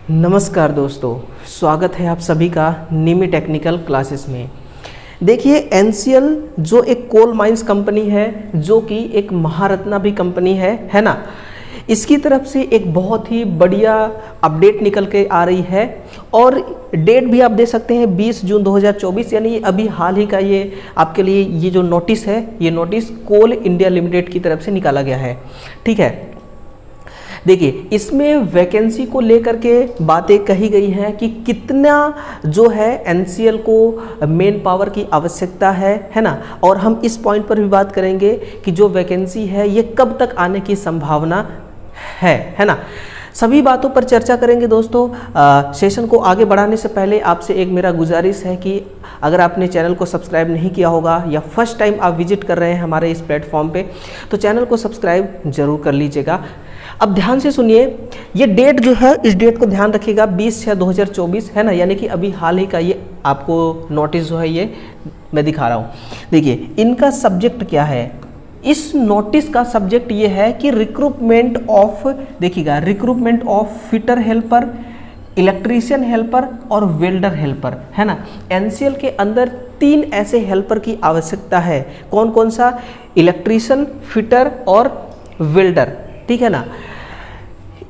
नमस्कार दोस्तों, स्वागत है आप सभी का निमी टेक्निकल क्लासेस में। देखिए एनसीएल जो एक कोल माइंस कंपनी है, जो कि एक महारत्ना भी कंपनी है ना। इसकी तरफ से एक बहुत ही बढ़िया अपडेट निकल के आ रही है और डेट भी आप दे सकते हैं 20 जून 2024, यानी अभी हाल ही का ये आपके लिए ये जो नोटिस है, ये नोटिस कोल इंडिया लिमिटेड की तरफ से निकाला गया है। ठीक है, देखिए इसमें वैकेंसी को लेकर के बातें कही गई हैं कि कितना जो है एनसीएल को मेन पावर की आवश्यकता है ना। और हम इस पॉइंट पर भी बात करेंगे कि जो वैकेंसी है ये कब तक आने की संभावना है ना। सभी बातों पर चर्चा करेंगे दोस्तों। सेशन को आगे बढ़ाने से पहले आपसे एक मेरा गुजारिश है कि अगर आपने चैनल को सब्सक्राइब नहीं किया होगा या फर्स्ट टाइम आप विजिट कर रहे हैं हमारे इस प्लेटफॉर्म पे, तो चैनल को सब्सक्राइब जरूर कर लीजिएगा। अब ध्यान से सुनिए, ये डेट जो है, इस डेट को ध्यान रखिएगा, 20/6/2024 है ना, यानी कि अभी हाल ही का ये आपको नोटिस जो है ये मैं दिखा रहा हूँ। देखिए इनका सब्जेक्ट क्या है, इस नोटिस का सब्जेक्ट ये है कि रिक्रूटमेंट ऑफ, देखिएगा, recruitment of fitter helper, electrician helper और वेल्डर हेल्पर है ना। एनसीएल के अंदर 3 ऐसे हेल्पर की आवश्यकता है। कौन कौन सा? इलेक्ट्रीशियन, फिटर और वेल्डर। ठीक है ना।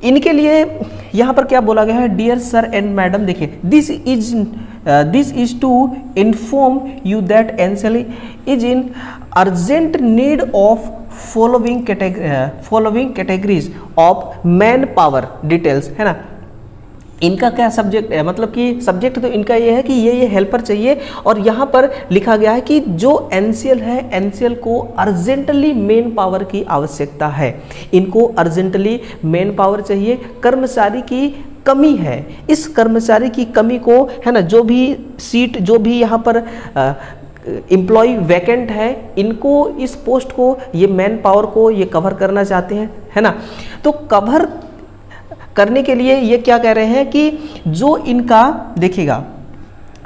इनके लिए यहाँ पर क्या बोला गया है, डियर सर एंड मैडम, देखिए this is to inform you that NCL is in urgent need of following categories of man power details है ना। इनका क्या सब्जेक्ट है, मतलब कि सब्जेक्ट तो इनका ये है कि ये हेल्पर चाहिए, और यहाँ पर लिखा गया है कि जो एनसीएल है, एनसीएल को अर्जेंटली मेन पावर की आवश्यकता है। इनको अर्जेंटली मेन पावर चाहिए, कर्मचारी की कमी है। इस कर्मचारी की कमी को है ना, जो भी सीट, जो भी यहाँ पर एम्प्लॉय वैकेंट है, इनको, इस पोस्ट को, ये मैन पावर को ये कवर करना चाहते हैं है ना। तो कवर करने के लिए ये क्या कह रहे हैं कि जो इनका, देखिएगा,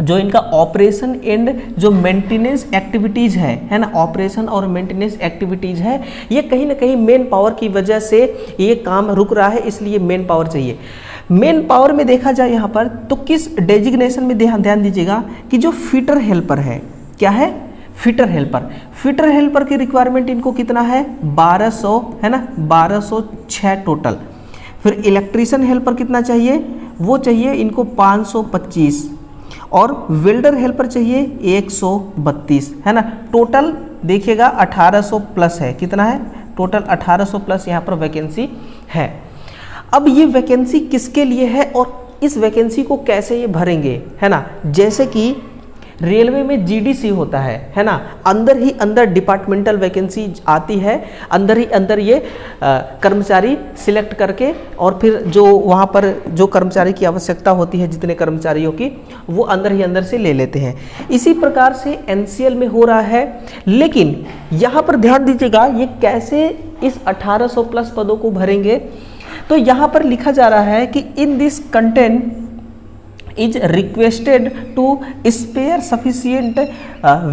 जो इनका ऑपरेशन एंड जो मेंटेनेंस एक्टिविटीज़ है ना, ऑपरेशन और मेंटेनेंस एक्टिविटीज़ है, ये कहीं ना कहीं मेन पावर की वजह से ये काम रुक रहा है, इसलिए मेन पावर चाहिए। मेन पावर में देखा जाए यहाँ पर तो किस डेजिग्नेशन में ध्यान दीजिएगा कि जो फिटर हेल्पर है, क्या है, फिटर हेल्पर। फिटर हेल्पर की रिक्वायरमेंट इनको कितना है, 1200 है ना, 1206 टोटल। फिर इलेक्ट्रीशियन हेल्पर कितना चाहिए, वो चाहिए इनको 525, और वेल्डर हेल्पर चाहिए 132 है ना। टोटल देखिएगा 1800 प्लस है, कितना है टोटल, 1800 प्लस यहाँ पर वैकेंसी है। अब ये वैकेंसी किसके लिए है और इस वैकेंसी को कैसे ये भरेंगे है ना। जैसे कि रेलवे में जीडीसी होता है ना, अंदर ही अंदर डिपार्टमेंटल वैकेंसी आती है, अंदर ही अंदर ये कर्मचारी सिलेक्ट करके, और फिर जो वहाँ पर जो कर्मचारी की आवश्यकता होती है, जितने कर्मचारियों की, वो अंदर ही अंदर से ले लेते हैं। इसी प्रकार से एनसीएल में हो रहा है। लेकिन यहाँ पर ध्यान दीजिएगा, ये कैसे इस 1800 प्लस पदों को भरेंगे। तो यहाँ पर लिखा जा रहा है कि in this content is requested to spare sufficient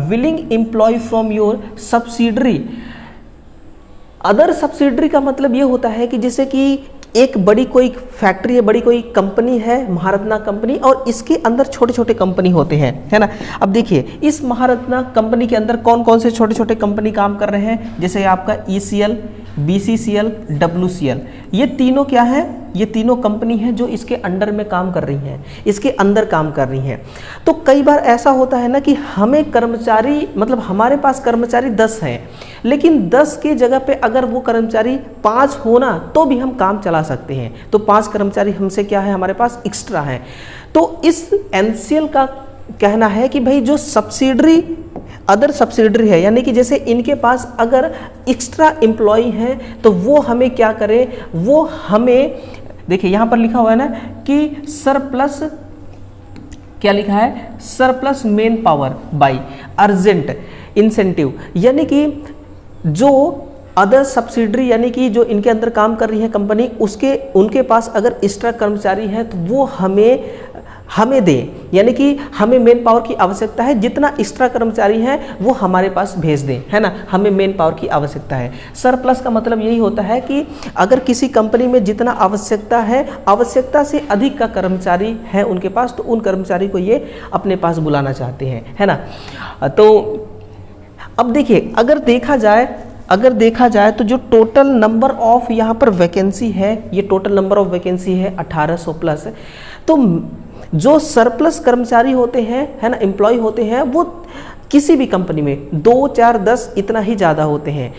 willing employee from your subsidiary। Other subsidiary का मतलब ये होता है कि जैसे कि एक बड़ी कोई फैक्ट्री है, बड़ी कोई कंपनी है, महारत्ना कंपनी, और इसके अंदर छोटे छोटे कंपनी होते हैं है ना। अब देखिए इस महारत्ना कंपनी के अंदर कौन कौन से छोटे छोटे कंपनी काम कर रहे हैं, जैसे आपका ECL, BCCL, WCL, ये तीनों क्या है, ये तीनों कंपनी है जो इसके अंडर में काम कर रही हैं, इसके अंदर काम कर रही हैं। तो कई बार ऐसा होता है ना कि हमें कर्मचारी, मतलब हमारे पास कर्मचारी 10 हैं, लेकिन 10 के जगह पे अगर वो कर्मचारी 5 होना तो भी हम काम चला सकते हैं। तो 5 कर्मचारी हमसे क्या है, हमारे पास एक्स्ट्रा है। तो इस एनसीएल का कहना है कि भाई जो सब्सिडरी, अदर सब्सिडरी है, यानी कि जैसे इनके पास अगर एक्स्ट्रा एम्प्लॉय हैं तो वो हमें क्या करें, वो हमें, देखिए यहाँ पर लिखा हुआ है ना कि सरप्लस, क्या लिखा है, surplus main power bye urgent incentive, यानी कि जो अदर सब्सिडरी, यानी कि जो इनके अंदर काम कर रही है कंपनी, उसके, उनके पास अगर एक्स्ट्रा कर्मचारी हैं तो वो हमें हमें दें, यानी कि हमें मेन पावर की आवश्यकता है, जितना एक्स्ट्रा कर्मचारी है वो हमारे पास भेज दें, है ना, हमें मेन पावर की आवश्यकता है। सरप्लस का मतलब यही होता है कि अगर किसी कंपनी में जितना आवश्यकता है, आवश्यकता से अधिक का कर्मचारी है उनके पास, तो उन कर्मचारी को ये अपने पास बुलाना चाहते हैं, है ना। तो अब देखिए, अगर देखा जाए तो जो टोटल नंबर ऑफ यहाँ पर वैकेंसी है, ये टोटल नंबर ऑफ वैकेंसी है 1800 प्लस। तो जो सरप्लस कर्मचारी होते हैं, है ना, एम्प्लॉय होते हैं, वो किसी भी कंपनी में 2, 4, 10 इतना ही ज़्यादा होते हैं।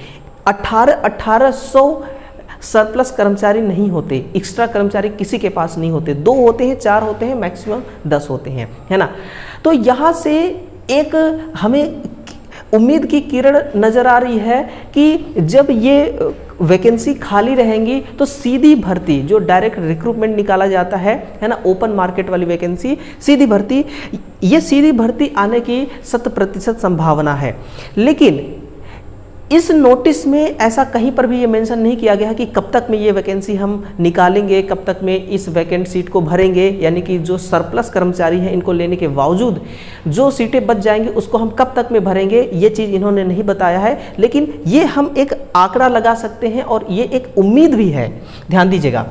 1800 सरप्लस कर्मचारी नहीं होते, एक्स्ट्रा कर्मचारी किसी के पास नहीं होते। 2 होते हैं, 4 होते हैं, मैक्सिमम 10 होते हैं, है ना। तो यहाँ से एक हमें उम्मीद की किरण नज़र आ रही है कि जब ये वैकेंसी खाली रहेंगी तो सीधी भर्ती, जो डायरेक्ट रिक्रूटमेंट निकाला जाता है ना, ओपन मार्केट वाली वैकेंसी, सीधी भर्ती, ये सीधी भर्ती आने की 100% संभावना है। लेकिन इस नोटिस में ऐसा कहीं पर भी ये मेंशन नहीं किया गया कि कब तक में ये वैकेंसी हम निकालेंगे, कब तक में इस वैकेंट सीट को भरेंगे, यानी कि जो सरप्लस कर्मचारी हैं इनको लेने के बावजूद जो सीटें बच जाएंगी उसको हम कब तक में भरेंगे, ये चीज़ इन्होंने नहीं बताया है। लेकिन ये हम एक आंकड़ा लगा सकते हैं और ये एक उम्मीद भी है, ध्यान दीजिएगा,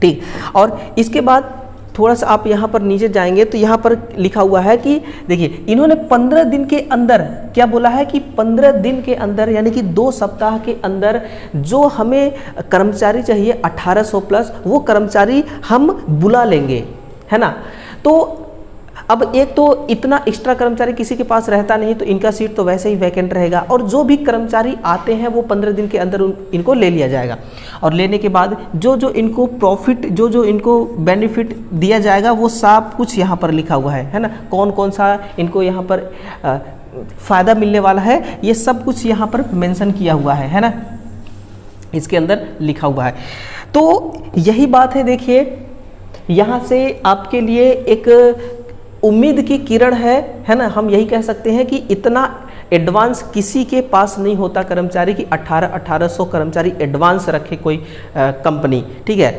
ठीक। और इसके बाद थोड़ा सा आप यहाँ पर नीचे जाएंगे तो यहाँ पर लिखा हुआ है कि देखिए, इन्होंने 15 दिन के अंदर क्या बोला है कि 15 दिन के अंदर, यानी कि 2 सप्ताह के अंदर जो हमें कर्मचारी चाहिए 1800 प्लस, वो कर्मचारी हम बुला लेंगे, है ना। तो अब एक तो इतना एक्स्ट्रा कर्मचारी किसी के पास रहता नहीं, तो इनका सीट तो वैसे ही वैकेंट रहेगा, और जो भी कर्मचारी आते हैं वो 15 दिन के अंदर इनको ले लिया जाएगा। और लेने के बाद जो इनको प्रॉफिट, जो इनको बेनिफिट दिया जाएगा वो सब कुछ यहाँ पर लिखा हुआ है ना, कौन कौन सा इनको यहाँ पर फ़ायदा मिलने वाला है, ये सब कुछ यहाँ पर मेंशन किया हुआ है ना, इसके अंदर लिखा हुआ है। तो यही बात है, देखिए यहाँ से आपके लिए एक उम्मीद की किरण है ना। हम यही कह सकते हैं कि इतना एडवांस किसी के पास नहीं होता कर्मचारी की 1800 कर्मचारी एडवांस रखे कोई कंपनी, ठीक है।